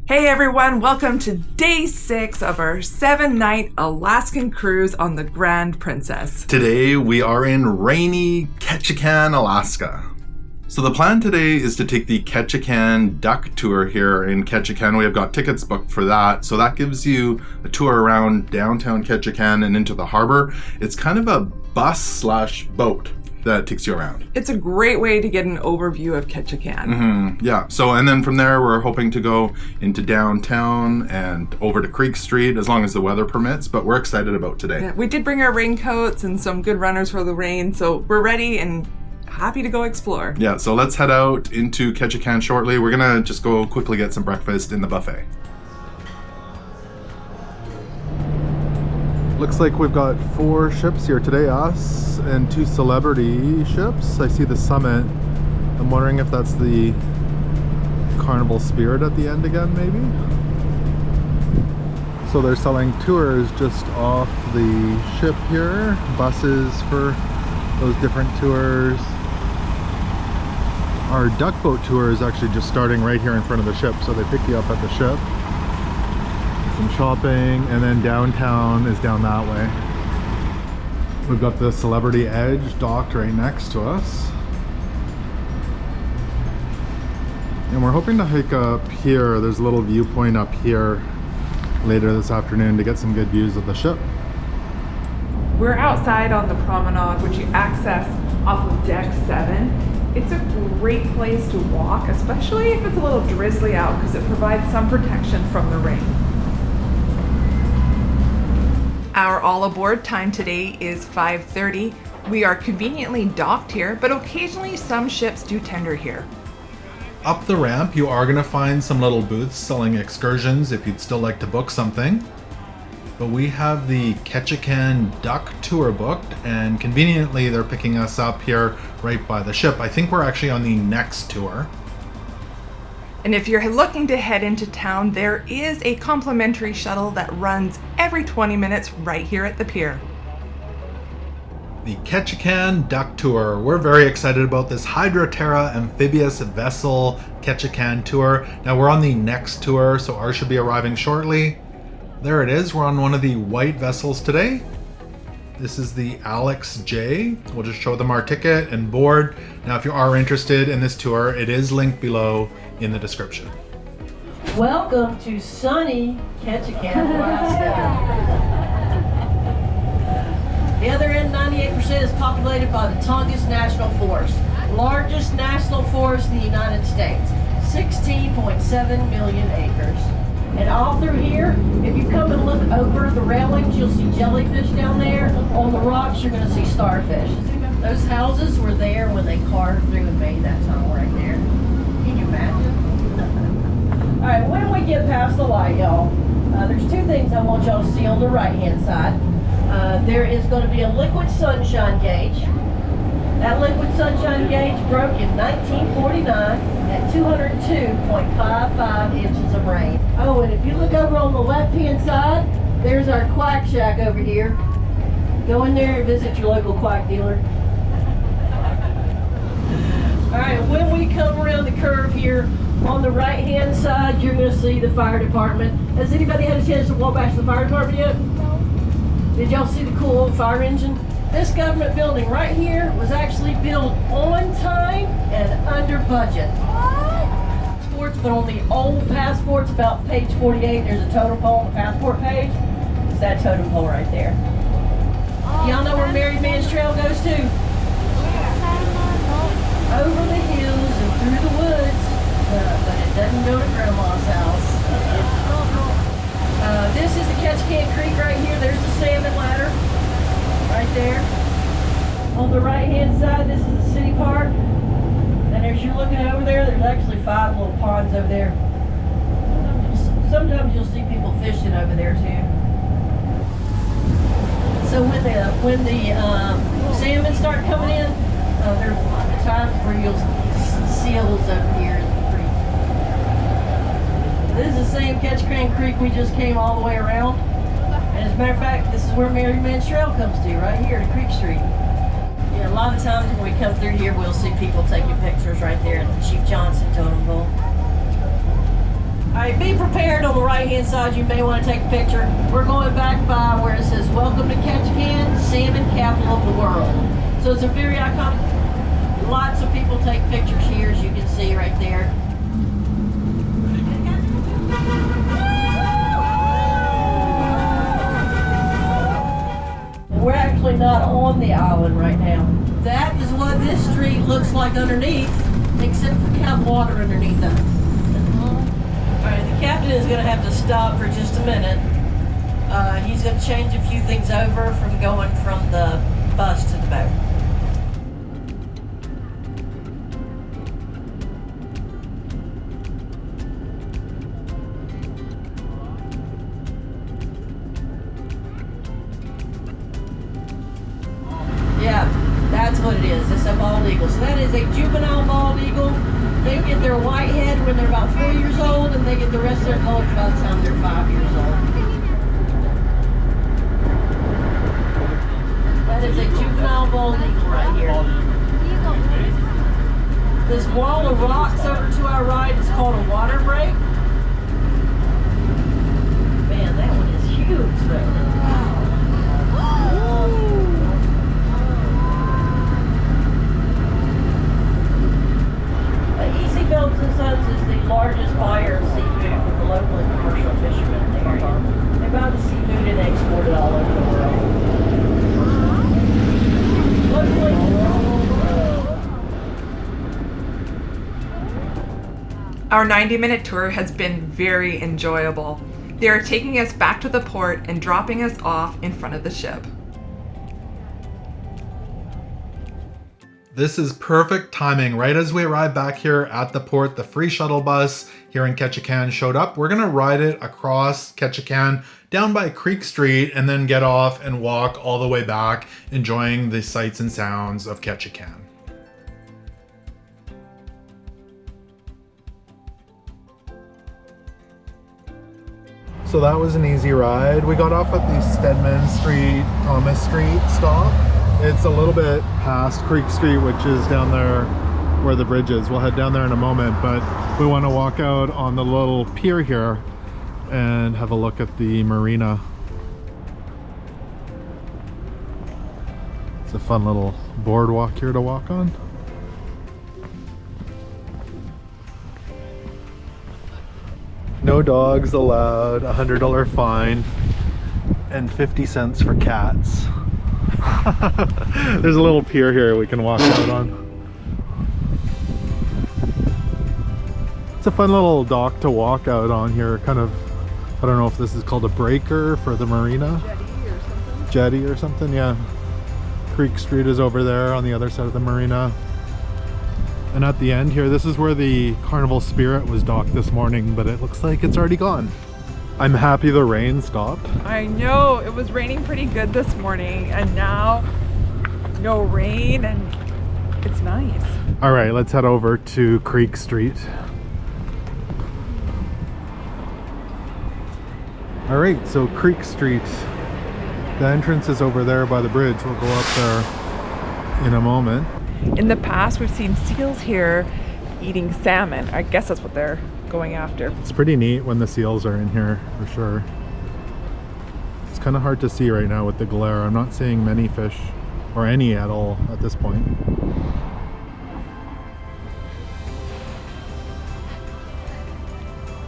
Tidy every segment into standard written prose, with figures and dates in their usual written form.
Hey everyone, welcome to day 6 of our 7-night Alaskan cruise on the Grand Princess. Today we are in rainy Ketchikan, Alaska. So the plan today is to take the Ketchikan Duck Tour here in Ketchikan. We have got tickets booked for that. So that gives you a tour around downtown Ketchikan and into the harbor. It's kind of a bus/boat that takes you around. It's a great way to get an overview of Ketchikan. Yeah, so and then from there we're hoping to go into downtown and over to Creek Street as long as the weather permits, but we're excited about today. Yeah, we did bring our raincoats and some good runners for the rain, so we're ready and happy to go explore. Yeah, so let's head out into Ketchikan shortly. We're gonna just go quickly get some breakfast in the buffet. Looks like we've got 4 ships here today, us and 2 celebrity ships. I see the Summit. I'm wondering if that's the Carnival Spirit at the end again, maybe? So they're selling tours just off the ship here, buses for those different tours. Our duck boat tour is actually just starting right here in front of the ship, so they pick you up at the ship. Some shopping, and then downtown is down that way. We've got the Celebrity Edge docked right next to us. And we're hoping to hike up here. There's a little viewpoint up here later this afternoon to get some good views of the ship. We're outside on the promenade, which you access off of deck 7. It's a great place to walk, especially if it's a little drizzly out, because it provides some protection from the rain. Our all aboard time today is 5:30. We are conveniently docked here, but occasionally some ships do tender here. Up the ramp, you are going to find some little booths selling excursions if you'd still like to book something. But we have the Ketchikan Duck Tour booked, and conveniently they're picking us up here right by the ship. I think we're actually on the next tour. And if you're looking to head into town, there is a complimentary shuttle that runs every 20 minutes right here at the pier. The Ketchikan Duck Tour. We're very excited about this Hydra-Terra amphibious vessel Ketchikan tour. Now we're on the next tour, so ours should be arriving shortly. There it is. We're on one of the white vessels today. This is the Alex J. We'll just show them our ticket and board. Now, if you are interested in this tour, it is linked below in the description. Welcome to sunny Ketchikan, Alaska. The other end, 98% is populated by the Tongass National Forest, largest national forest in the United States, 16.7 million acres. And all through here, if you come and look over the railings, you'll see jellyfish down there. On the rocks, you're going to see starfish. Those houses were there when they carved through and made that tunnel right there. Can you imagine? All right, when we get past the light, y'all, there's 2 things I want y'all to see on the right-hand side. There is going to be a liquid sunshine gauge. That liquid sunshine gauge broke in 1949 at 202.55 inches of rain. Oh, and if you look over on the left-hand side, there's our quack shack over here. Go in there and visit your local quack dealer. All right, when we come around the curve here, on the right-hand side, you're going to see the fire department. Has anybody had a chance to walk back to the fire department yet? Did y'all see the cool old fire engine? This government building right here was actually built on time and under budget. Passports, but on the old passports, about page 48, there's a totem pole on the passport page. It's that totem pole right there. Y'all know where Married Man's Trail goes to? Over the hills and through the woods, but it doesn't go to Grandma's house. This is the Ketchikan Creek right here. There's the Salmon Ladder. Right there. On the right-hand side, this is the city park. And as you're looking over there, there's actually 5 little ponds over there. Sometimes you'll see people fishing over there too. So when the salmon start coming in, there's times where you'll see seals over here in the creek. This is the same Ketchikan Creek we just came all the way around. And as a matter of fact, this is where Married Man's Trail comes to, right here at Creek Street. Yeah, a lot of times when we come through here, we'll see people taking pictures right there at the Chief Johnson totem pole. All right, be prepared on the right-hand side. You may want to take a picture. We're going back by where it says, "Welcome to Ketchikan, Salmon Capital of the World." So it's a very iconic. Lots of people take pictures here, as you can see right there. We're actually not on the island right now. That is what this street looks like underneath, except for we have water underneath us. Alright, the captain is going to have to stop for just a minute. He's going to change a few things over from going from the bus to the boat. Yeah, that's what it is. It's a bald eagle. So that is a juvenile bald eagle. They get their white head when they're about 4 years old, and they get the rest of their colors by the time they're 5 years old. That is a juvenile bald eagle right here. This wall of rocks over to our right is called a water break. Man, that one is huge right there. Phillips & Sons is the largest buyer of seafood for the local and commercial fishermen in the area. They buy the seafood and export it all over the world. Our 90-minute tour has been very enjoyable. They are taking us back to the port and dropping us off in front of the ship. This is perfect timing. Right as we arrive back here at the port, the free shuttle bus here in Ketchikan showed up. We're gonna ride it across Ketchikan down by Creek Street and then get off and walk all the way back, enjoying the sights and sounds of Ketchikan. So that was an easy ride. We got off at the Stedman Street, Thomas Street stop. It's a little bit past Creek Street, which is down there where the bridge is. We'll head down there in a moment, but we want to walk out on the little pier here and have a look at the marina. It's a fun little boardwalk here to walk on. No dogs allowed, $100 fine, and 50 cents for cats. There's a little pier here we can walk out on. It's a fun little dock to walk out on here, kind of, I don't know if this is called a breaker for the marina. Jetty or something, yeah. Creek Street is over there on the other side of the marina. And at the end here, this is where the Carnival Spirit was docked this morning, but it looks like it's already gone. I'm happy the rain stopped. I know, it was raining pretty good this morning, and now no rain, and it's nice. All right, let's head over to Creek Street. All right, so Creek Street. The entrance is over there by the bridge. We'll go up there in a moment. In the past, we've seen seals here eating salmon. I guess that's what they're going after. It's pretty neat when the seals are in here, for sure. It's kind of hard to see right now with the glare. I'm not seeing many fish, or any at all at this point.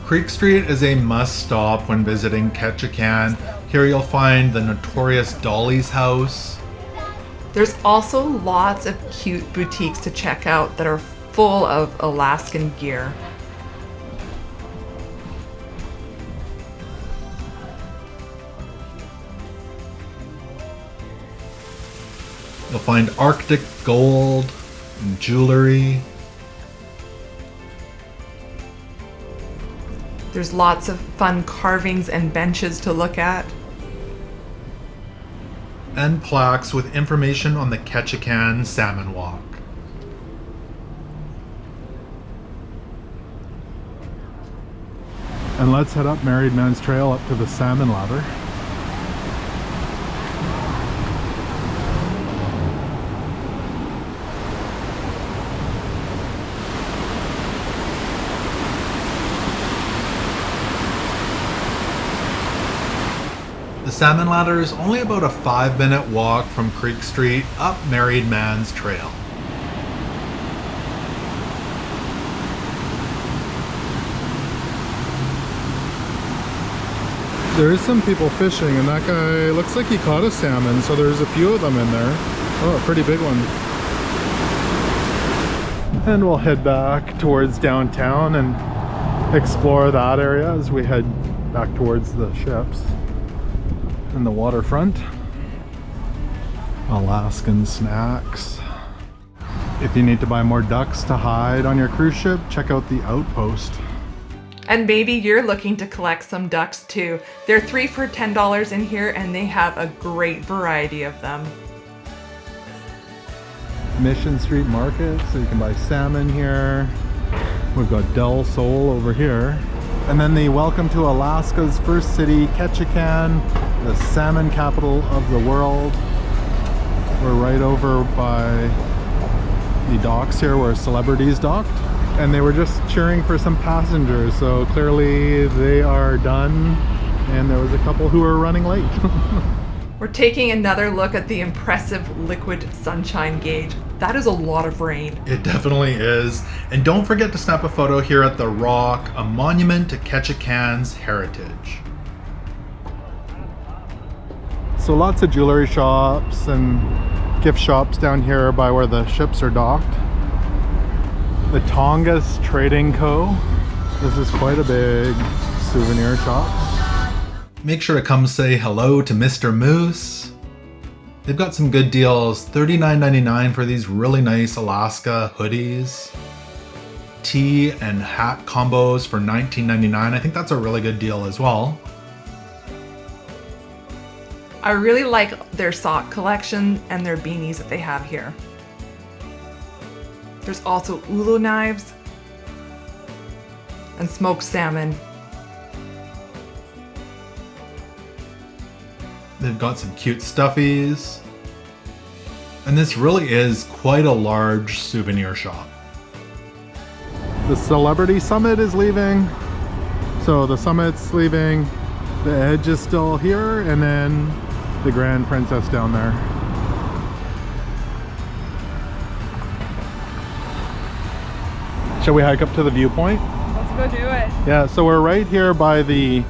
Creek Street is a must stop when visiting Ketchikan. Here you'll find the notorious Dolly's house. There's also lots of cute boutiques to check out that are full of Alaskan gear. You'll find Arctic gold and jewelry. There's lots of fun carvings and benches to look at. And plaques with information on the Ketchikan Salmon Walk. And let's head up Married Man's Trail up to the Salmon Ladder. The Salmon Ladder is only about a 5-minute walk from Creek Street up Married Man's Trail. There is some people fishing, and that guy looks like he caught a salmon, so there's a few of them in there. Oh, a pretty big one. And we'll head back towards downtown and explore that area as we head back towards the ships and the waterfront. Alaskan snacks. If you need to buy more ducks to hide on your cruise ship, check out the Outpost. And maybe you're looking to collect some ducks too. They're 3 for $10 in here, and they have a great variety of them. Mission Street Market, so you can buy salmon here. We've got Del Sol over here. And then the Welcome to Alaska's first city, Ketchikan, the salmon capital of the world. We're right over by the docks here where celebrities docked. And they were just cheering for some passengers, so clearly they are done. And there was a couple who were running late. We're taking another look at the impressive liquid sunshine gauge. That is a lot of rain. It definitely is. And don't forget to snap a photo here at the Rock, a monument to Ketchikan's heritage. So lots of jewelry shops and gift shops down here by where the ships are docked. The Tongass Trading Co. This is quite a big souvenir shop. Make sure to come say hello to Mr. Moose. They've got some good deals, $39.99 for these really nice Alaska hoodies. Tea and hat combos for $19.99. I think that's a really good deal as well. I really like their sock collection and their beanies that they have here. There's also ulu knives and smoked salmon. They've got some cute stuffies. And this really is quite a large souvenir shop. The Celebrity Summit is leaving. So the Summit's leaving. The Edge is still here, and then the Grand Princess down there. Shall we hike up to the viewpoint? Let's go do it. Yeah, so we're right here by the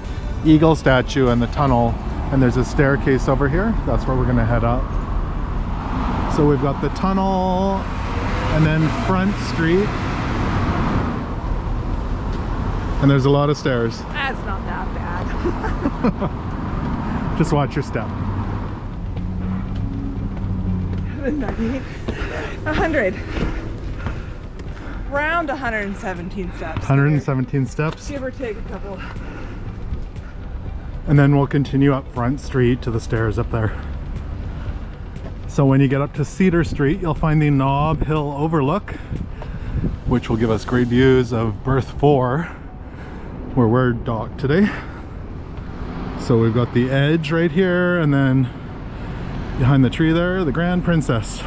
eagle statue and the tunnel, and there's a staircase over here. That's where we're gonna head up. So we've got the tunnel and then Front Street. And there's a lot of stairs. That's not that bad. Just watch your step. 98, 100. Around 117 steps. 117 steps. Give or take a couple. And then we'll continue up Front Street to the stairs up there. So when you get up to Cedar Street, you'll find the Knob Hill Overlook, which will give us great views of Berth 4, where we're docked today. So we've got the Edge right here, and then behind the tree there, the Grand Princess.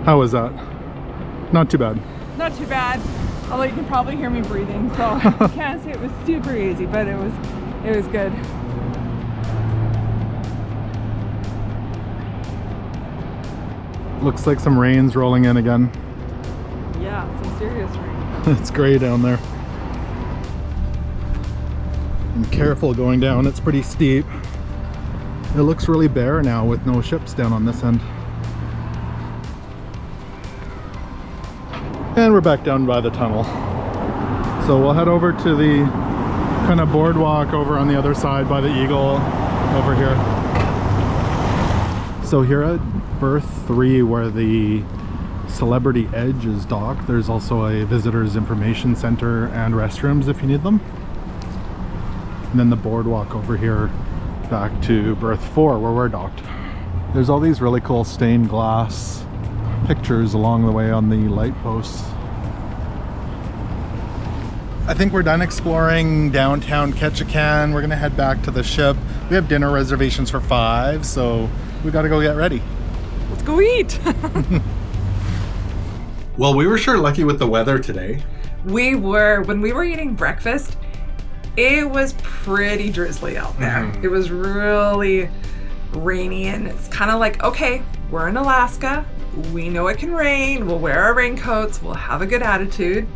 How was that? Not too bad. Not too bad. Although you can probably hear me breathing, so I can't say it was super easy, but it was good. Looks like some rain's rolling in again. Yeah, some serious rain. It's gray down there. And careful going down, it's pretty steep. It looks really bare now with no ships down on this end. And we're back down by the tunnel. So we'll head over to the kind of boardwalk over on the other side by the Eagle over here. So here at Berth 3, where the Celebrity Edge is docked, there's also a visitors information center and restrooms if you need them. And then the boardwalk over here back to Berth 4 where we're docked. There's all these really cool stained glass pictures along the way on the light posts. I think we're done exploring downtown Ketchikan. We're gonna head back to the ship. We have dinner reservations for 5, so we gotta go get ready. Let's go eat. Well, we were sure lucky with the weather today. We were. When we were eating breakfast, It was pretty drizzly out there. It was really rainy, and it's kind of like, okay, we're in Alaska. We know it can rain. We'll wear our raincoats. We'll have a good attitude.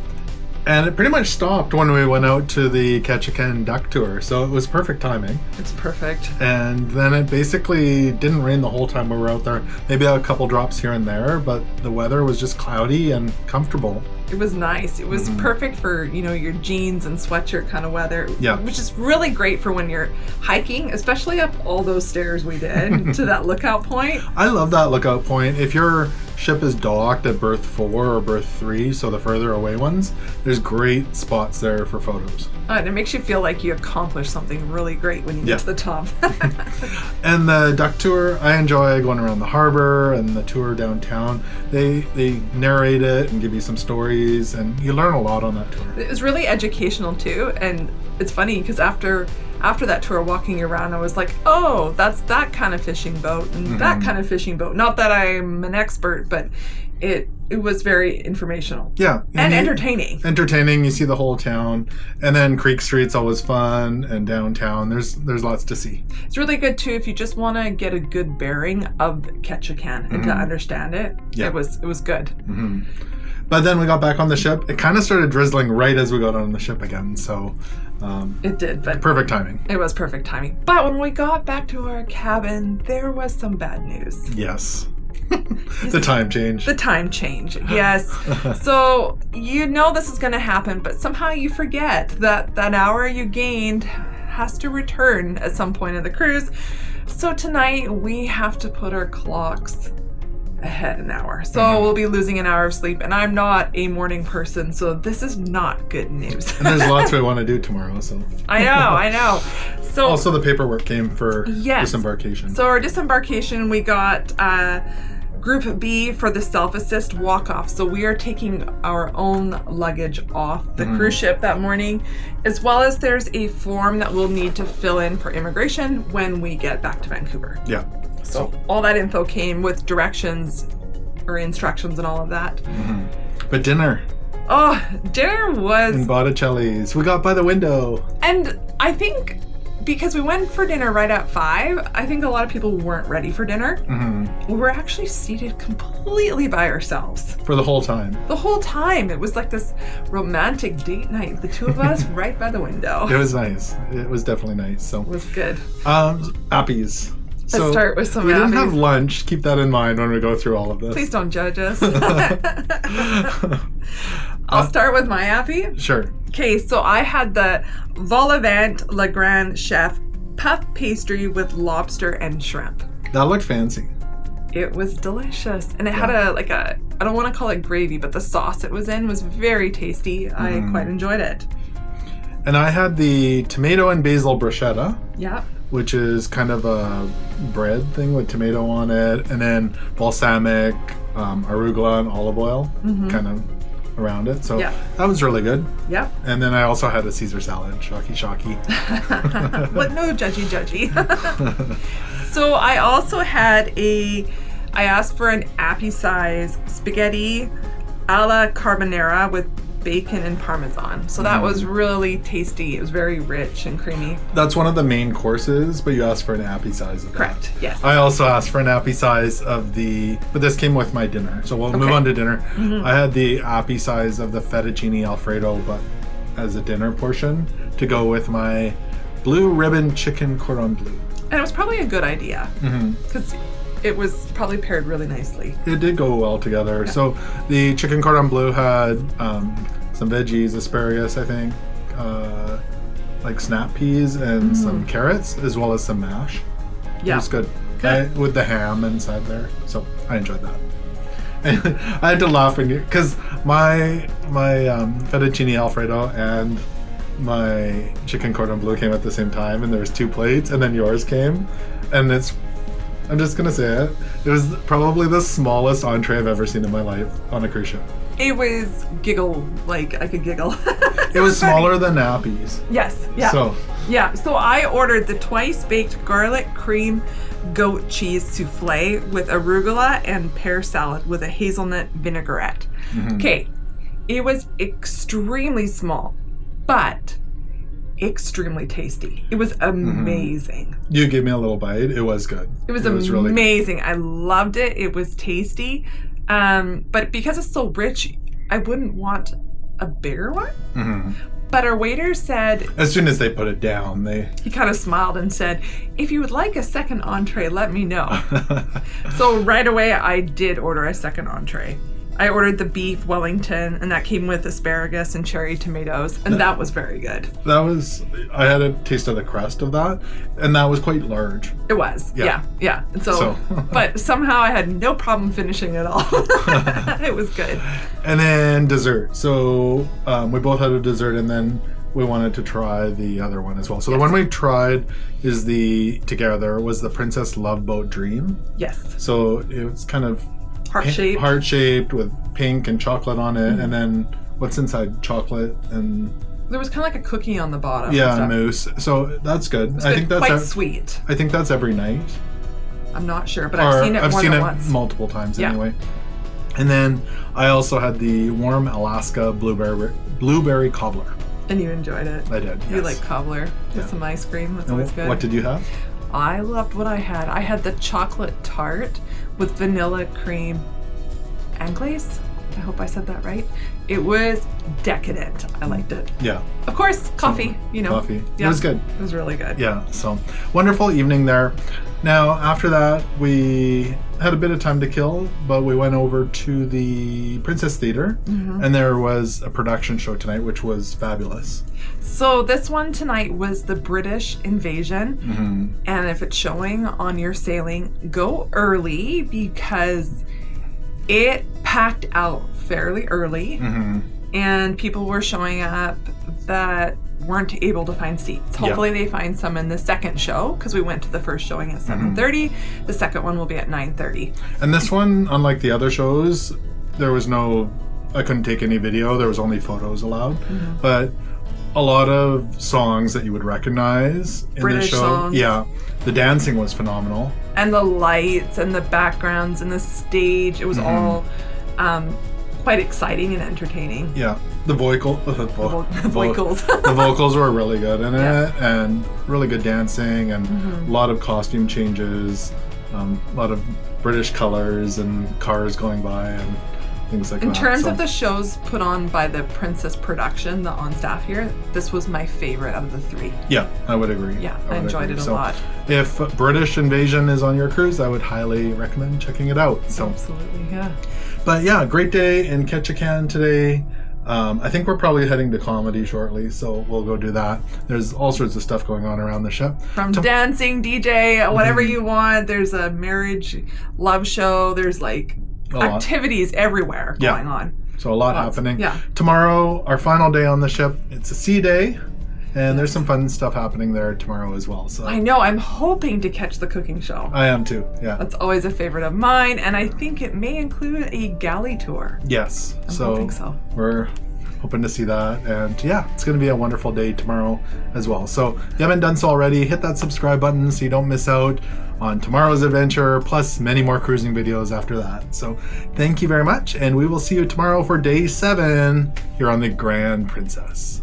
And it pretty much stopped when we went out to the Ketchikan Duck Tour, so it was perfect timing. It's perfect. And then it basically didn't rain the whole time we were out there. Maybe a couple drops here and there, but the weather was just cloudy and comfortable. It was nice. It was perfect for, your jeans and sweatshirt kind of weather. Yeah. Which is really great for when you're hiking, especially up all those stairs we did to that lookout point. I love that lookout point. If your ship is docked at berth 4 or berth 3, so the further away ones, there's great spots there for photos. And it makes you feel like you accomplished something really great when you get to the top. And the duck tour, I enjoy going around the harbor and the tour downtown. They narrate it and give you some stories, and you learn a lot on that tour. It was really educational too, and it's funny because after that tour, walking around, I was like, oh, that's that kind of fishing boat and that kind of fishing boat. Not that I'm an expert, but it was very informational. Yeah. And entertaining. Entertaining. You see the whole town. And then Creek Street's always fun, and downtown. There's lots to see. It's really good too if you just want to get a good bearing of Ketchikan and to understand it. Yeah. It was good. But then we got back on the ship. It kind of started drizzling right as we got on the ship again. So It did, but perfect timing. It was perfect timing. But when we got back to our cabin, there was some bad news. Yes. The time change. The time change, yes. So you know this is going to happen, but somehow you forget that that hour you gained has to return at some point of the cruise. So tonight we have to put our clocks ahead an hour. So we'll be losing an hour of sleep, and I'm not a morning person, so this is not good news. And there's lots we want to do tomorrow, so. I know. So also the paperwork came for disembarkation. So our disembarkation, we got Group B for the self-assist walk-off. So we are taking our own luggage off the cruise ship that morning, as well as there's a form that we'll need to fill in for immigration when we get back to Vancouver. Yeah. So all that info came with directions or instructions and all of that. But dinner. Oh, dinner was... In Botticelli's. We got by the window. And I think because we went for dinner right at 5, I think a lot of people weren't ready for dinner. We were actually seated completely by ourselves. For the whole time. The whole time. It was like this romantic date night. The two of us right by the window. It was nice. It was definitely nice. So It was good. Appies. Let's start with some We didn't appies. have lunch. Keep that in mind when we go through all of this. Please don't judge us. I'll start with my appy. Sure. Okay, so I had the Vol-au-Vent Le Grand Chef puff pastry with lobster and shrimp. That looked fancy. It was delicious. And it had I don't want to call it gravy, but the sauce it was in was very tasty. I quite enjoyed it. And I had the tomato and basil bruschetta. Yeah. Which is kind of a bread thing with tomato on it, and then balsamic, arugula, and olive oil kind of around it. So that was really good. Yep. And then I also had a Caesar salad, shocky. But no judgy. So I also had I asked for an appy size spaghetti alla carbonara with bacon and parmesan. So that was really tasty. It was very rich and creamy. That's one of the main courses, but you asked for an appy size of that. Correct, yes. I also asked for an appy size of but this came with my dinner. So we'll move on to dinner. I had the appy size of the fettuccine Alfredo, but as a dinner portion to go with my blue ribbon chicken cordon bleu. And it was probably a good idea because it was probably paired really nicely. It did go well together. Yeah. So the chicken cordon bleu had some veggies, asparagus, I think, like snap peas and some carrots, as well as some mash. Yeah. It was good. With the ham inside there. So I enjoyed that. And I had to laugh because my fettuccine Alfredo and my chicken cordon bleu came at the same time, and there was 2 plates, and then yours came, and I'm just gonna say it. It was probably the smallest entree I've ever seen in my life on a cruise ship. It was I could giggle. It was smaller than nappies. Yes. Yeah. So I ordered the twice baked garlic cream goat cheese souffle with arugula and pear salad with a hazelnut vinaigrette. Okay. It was extremely small, but extremely tasty. It was amazing. You gave me a little bite. It was good. It was really amazing. I loved it. It was tasty. But because it's so rich, I wouldn't want a bigger one. But our waiter said, as soon as they put it down, he kind of smiled and said, if you would like a second entree, let me know. So right away, I did order a second entree. I ordered the beef Wellington, and that came with asparagus and cherry tomatoes, and that was very good. I had a taste of the crust of that, and that was quite large. It was, yeah. And so but somehow I had no problem finishing it all. It was good. And then dessert. So we both had a dessert, and then we wanted to try the other one as well. So the one we tried was the Princess Love Boat Dream. Yes. So it was kind of heart-shaped with pink and chocolate on it, and then what's inside? Chocolate and there was kind of like a cookie on the bottom. Yeah, and mousse. So that's good. I think that's quite sweet. I think that's every night. I'm not sure, but I've seen it more than once. Multiple times anyway. And then I also had the warm Alaska blueberry cobbler. And you enjoyed it. I did. You like cobbler with some ice cream. That's always good. What did you have? I loved what I had. I had the chocolate tart with vanilla cream anglaise. I hope I said that right. It was decadent. I liked it. Yeah. Of course, coffee, Coffee. Yeah. It was good. It was really good. Yeah, so wonderful evening there. Now, after that, we had a bit of time to kill, but we went over to the Princess Theatre, and there was a production show tonight, which was fabulous. So this one tonight was the British Invasion, and if it's showing on your sailing, go early because it packed out fairly early, and people were showing up that weren't able to find seats. Hopefully they find some in the second show because we went to the first showing at 7:30. The second one will be at 9:30. And this one, unlike the other shows, I couldn't take any video. There was only photos allowed, but a lot of songs that you would recognize in British the show. songs. Yeah, the dancing was phenomenal. And the lights and the backgrounds and the stage, it was all quite exciting and entertaining. Yeah, the vocals. The vocals were really good in it, and really good dancing, and a lot of costume changes, a lot of British colors and cars going by and things like that. In terms of the shows put on by the Princess Production, the on staff here, this was my favorite out of the three. Yeah, I would agree. Yeah, I enjoyed it a lot. If British Invasion is on your cruise, I would highly recommend checking it out. So. Absolutely, yeah. But yeah, great day in Ketchikan today. I think we're probably heading to comedy shortly, so we'll go do that. There's all sorts of stuff going on around the ship. From dancing, DJ, whatever you want. There's a marriage love show. There's like activities everywhere going on. So a lot happening. Yeah. Tomorrow, our final day on the ship, it's a sea day. And there's some fun stuff happening there tomorrow as well. So I know. I'm hoping to catch the cooking show. I am too. Yeah. That's always a favorite of mine, and I think it may include a galley tour. Yes. I'm hoping so. We're hoping to see that, and yeah, it's going to be a wonderful day tomorrow as well. So if you haven't done so already, hit that subscribe button so you don't miss out on tomorrow's adventure, plus many more cruising videos after that. So thank you very much, and we will see you tomorrow for day 7 here on the Grand Princess.